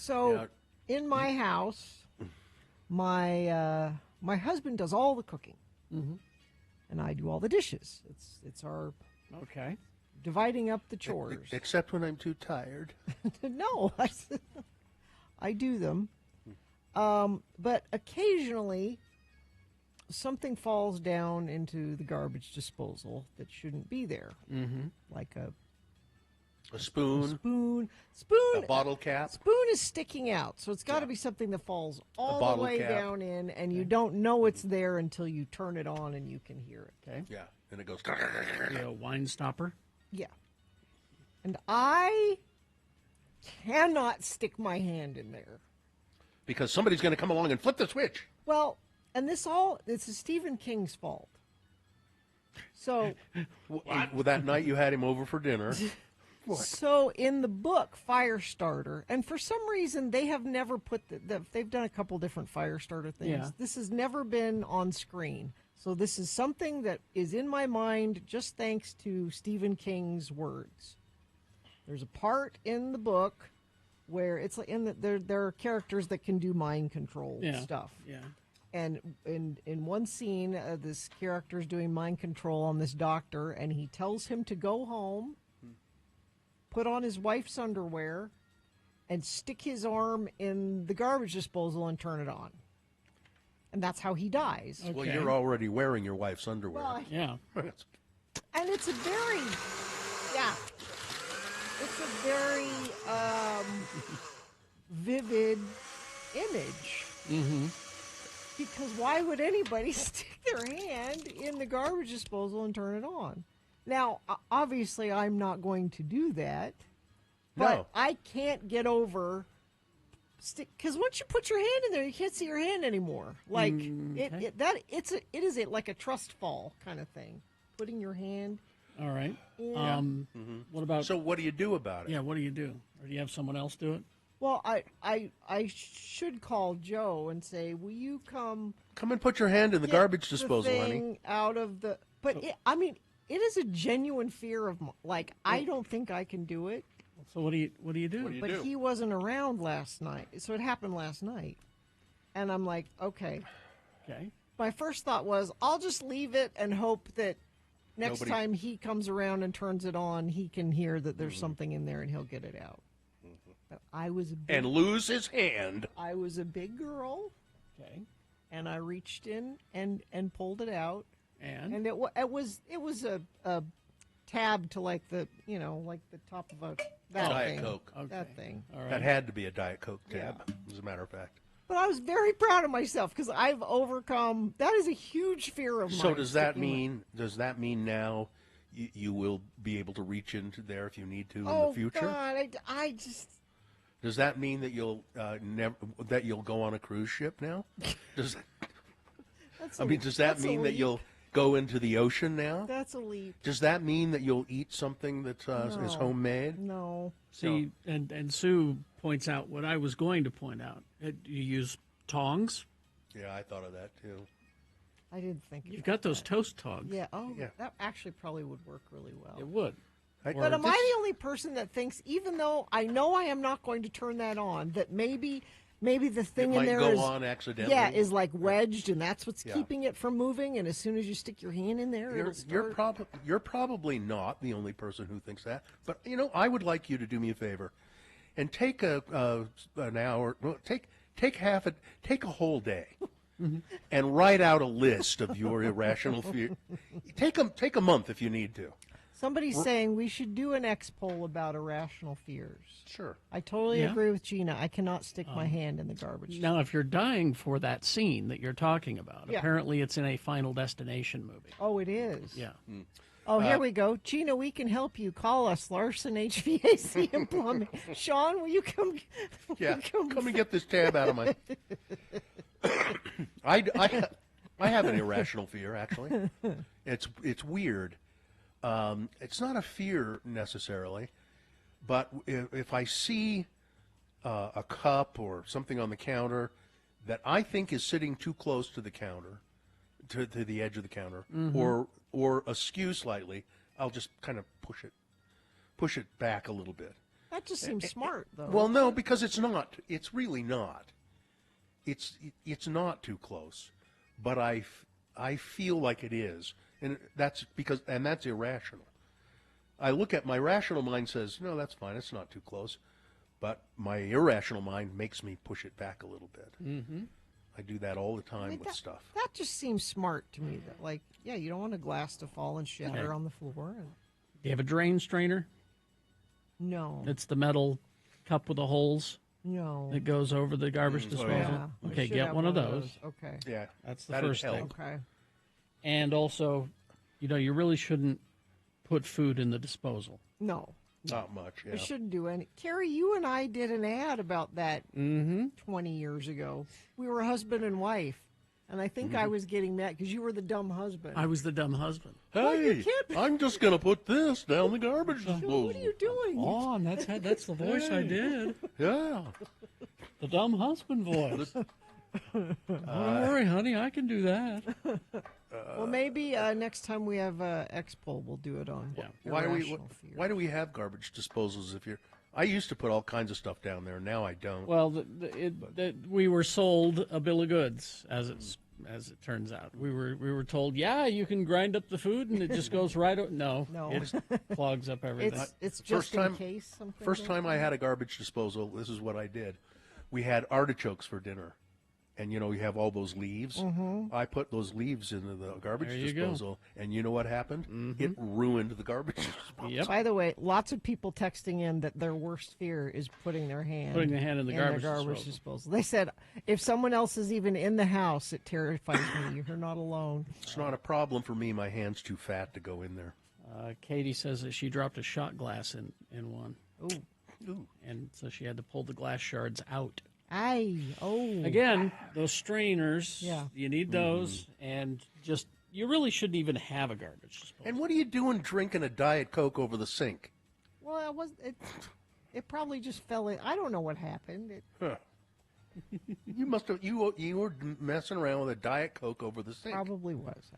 So in my house, my husband does all the cooking, and I do all the dishes. It's our dividing up the chores. Except when I'm too tired. No, I do them. But occasionally, something falls down into the garbage disposal that shouldn't be there, like a spoon, a bottle cap. Spoon is sticking out, so it's got to be something that falls all the way down in, and you don't know it's there until you turn it on and you can hear it. Okay. Yeah, and it goes. A wine stopper. Yeah, and I cannot stick my hand in there Because somebody's going to come along and flip the switch. Well, and this is Stephen King's fault. So, well, that night you had him over for dinner. What? So in the book Firestarter, and for some reason they have never put they've done a couple different Firestarter things. Yeah. This has never been on screen. So this is something that is in my mind just thanks to Stephen King's words. There's a part in the book where it's like there are characters that can do mind control stuff. Yeah. And in one scene, this character is doing mind control on this doctor, and he tells him to go home, put on his wife's underwear, and stick his arm in the garbage disposal and turn it on. And that's how he dies. Okay. Well, you're already wearing your wife's underwear. Well, Yeah. and it's a very, it's a very vivid image. Mm-hmm. Because why would anybody stick their hand in the garbage disposal and turn it on? Now, obviously, I'm not going to do that, but No. I can't get over because once you put your hand in there, you can't see your hand anymore. Like Okay. it is like a trust fall kind of thing. Putting your hand. All right. Yeah. What about? So what do you do about it? Yeah. What do you do? Or do you have someone else do it? Well, I should call Joe and say, will you come and put your hand in the garbage disposal, the honey. thing out of the? But it is a genuine fear of like I don't think I can do it. So what do you do? What do you But do? he wasn't around last night, so it happened last night, and I'm like, okay. Okay. My first thought was I'll just leave it and hope that next Nobody- time he comes around and turns it on, he can hear that there's something in there and he'll get it out. But I was a big, And lose his hand. I was a big girl, Okay. and I reached in and pulled it out, And and it was a tab to like the like the top of a that Diet thing, Coke. okay. that thing. All right. That had to be a Diet Coke tab, as a matter of fact. But I was very proud of myself because I've overcome. That is a huge fear of mine. So does that mean now you will be able to reach into there if you need to in the future? God, I just. Does that mean that you'll you'll go on a cruise ship now? Does That's does that that's a mean that leap. you'll go into the ocean now? That's a leap. Does that mean that you'll eat something that is No. homemade? No. see, and Sue points out what I was going to point out. You use tongs. Yeah, I thought of that too. I didn't think. You've about got those that. toast tongs. Yeah. Oh, Yeah. that actually probably would work really well. It would. But am I the only person that thinks, even though I know I am not going to turn that on, that maybe the thing It in might there go is on accidentally. yeah, is like wedged, and that's what's Yeah. keeping it from moving. And as soon as you stick your hand in there, it'll start. You're probably not the only person who thinks that. But I would like you to do me a favor, and take an hour. Well, take a whole day, and write out a list of your irrational fear. Take a month if you need to. Somebody's saying we should do an X poll about irrational fears. Sure. I totally Yeah. agree with Gina. I cannot stick my hand in the garbage. Now, if you're dying for that scene that you're talking about, Yeah. apparently it's in a Final Destination movie. Oh, it is. Yeah. Oh, here we go. Gina, we can help you. Call us, Larson HVAC and Plumbing. Sean, will you come? Yeah. Come and get this tab out of my. I have an irrational fear, actually. It's weird. It's not a fear necessarily, but if I see a cup or something on the counter that I think is sitting too close to the counter, to the edge of the counter, or askew slightly, I'll just kind of push it back a little bit. That just seems smart, though. Well, no, because it's not. It's really not. It's not too close, but I feel like it is, and that's irrational. I look at my rational mind says, no, that's fine. It's not too close, but my irrational mind makes me push it back a little bit. Mm-hmm. I do that all the time with stuff. That just seems smart to me. That, like, yeah, you don't want a glass to fall and shatter on the floor. And... Do you have a drain strainer? No. It's the metal cup with the holes. No. That goes over the garbage disposal. Yeah, okay, get one of those. Okay. Yeah, that's the first thing. Okay. And also, you really shouldn't put food in the disposal. No. Not much. Yeah. We shouldn't do any. Terry, you and I did an ad about that 20 years ago. We were husband and wife. And I think I was getting mad because you were the dumb husband. I was the dumb husband. Hey, I'm just going to put this down the garbage disposal. What are you doing? Oh, and that's the voice I did. Yeah. The dumb husband voice. Don't worry, honey, I can do that. Well, maybe next time we have X-Poll, we'll do it on. Yeah. Why do we have garbage disposals if you're? I used to put all kinds of stuff down there. Now I don't. Well, we were sold a bill of goods, as it turns out. We were told, yeah, you can grind up the food and it just goes right. No, it clogs up everything. It's just in case something. First time I had a garbage disposal, this is what I did. We had artichokes for dinner. And, you have all those leaves. I put those leaves into the garbage disposal. And you know what happened? It ruined the garbage disposal. Yep. By the way, lots of people texting in that their worst fear is putting their hand in the garbage disposal. They said, if someone else is even in the house, it terrifies me. You're not alone. It's not a problem for me. My hand's too fat to go in there. Katie says that she dropped a shot glass in one. Ooh. And so she had to pull the glass shards out. Again, those strainers, you need those, and you really shouldn't even have a garbage disposal. And what are you doing drinking a Diet Coke over the sink? Well, it probably just fell in. I don't know what happened. You must have you were messing around with a Diet Coke over the sink. Probably was.